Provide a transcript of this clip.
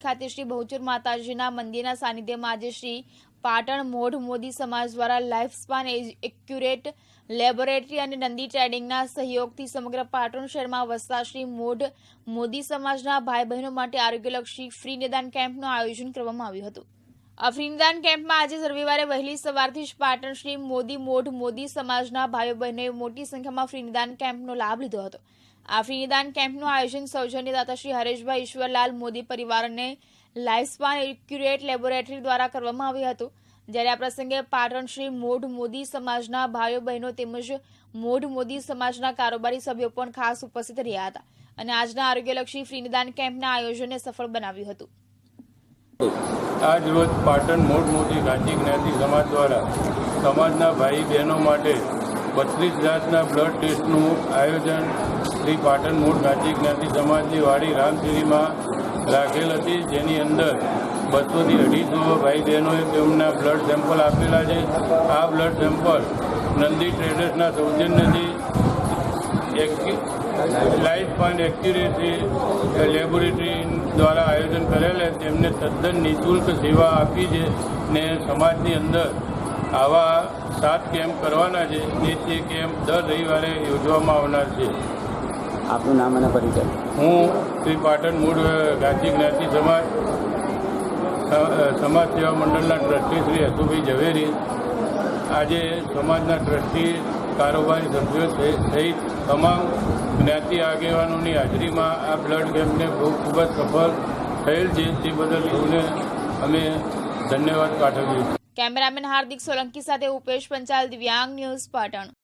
ખાતે શ્રી બહુચર માતાજીના મંદિરના સાનિધ્યમાં આજે શ્રી પાટણ મોઢ મોદી સમાજ દ્વારા લાઈફ સ્પાન એક્યુરેટ લેબોરેટરી અને નંદી ટ્રેડિંગના સહયોગથી સમગ્ર પાટણ શહેરમાં વસતા શ્રી મોઢ મોદી સમાજના ભાઈ બહેનો માટે આરોગ્યલક્ષી ફ્રી નિદાન કેમ્પનું આયોજન કરવામાં આવ્યું હતું। આ ફ્રી નિદાન કેમ્પમાં આજે રવિવારે વહેલી સવારથી જ પાટણ શ્રી મોઢ મોદી સમાજના ભાઈઓ બહેનોએ મોટી સંખ્યામાં ફ્રી નિદાન કેમ્પનો લાભ લીધો હતો। આ ફ્રી નિદાન કેમ્પનું આયોજન સૌજન્યદાતા શ્રી હરેશભાઈ ઈશ્વરલાલ મોદી પરિવારને લાઈફસ્પાન એક્યુરેટ લેબોરેટરી દ્વારા કરવામાં આવ્યું હતું। જ્યારે આ પ્રસંગે પાટણ શ્રી મોઢ મોદી સમાજના ભાઈઓ બહેનો તેમજ મોઢ મોદી સમાજના કારોબારી સભ્યો પણ ખાસ ઉપસ્થિત રહ્યા હતા અને આજના આરોગ્યલક્ષી ફ્રી નિદાન કેમ્પના આયોજનને સફળ બનાવ્યું હતું। આજ રોજ પાટણ મોઢ મોદી ગાંધી જ્ઞાતિ સમાજ દ્વારા સમાજના ભાઈ બહેનો માટે 32 જાતના બ્લડ ટેસ્ટનું આયોજન શ્રી પાટણ મોઢ ગાંધી જ્ઞાતિ સમાજની વાડી રામચીરીમાં રાખેલ હતી, જેની અંદર 200 થી 250 ભાઈ બહેનોએ તેમના બ્લડ સેમ્પલ આપેલા છે। આ બ્લડ સેમ્પલ નંદી ટ્રેડર્સના સૌજન્યથી લાઈફસ્પાન એક્યુરેટ લેબોરેટરી દ્વારા આયોજન કરેલ તેમને તદ્દન નિઃશુલ્ક સેવા આપી છે ને સમાજની અંદર આવા 7 કેમ્પ કરવાના છે ને તે કેમ્પ દર રવિવારે યોજવામાં આવનાર છે। આપનું નામ અને પરિચય? હું શ્રી પાટણ મૂળ ગાંધી જ્ઞાતિ સમાજ સેવા મંડળના ટ્રસ્ટી શ્રી હસુભાઈ ઝવેરી આજે સમાજના ટ્રસ્ટી કારોબારી સભ્યો સહિત તમામ જ્ઞાતિ આગેવાનોની હાજરીમાં આ બ્લડ કેમ્પને ખૂબ જ સફળ થયેલ છે, તે બદલ સૌને અમે ધન્યવાદ પાઠવીએ છીએ। કેમેરામેન હાર્દિક સોલંકી સાથે ઉપેશ પંચાલ, દિવ્યાંગ ન્યૂઝ, પાટણ।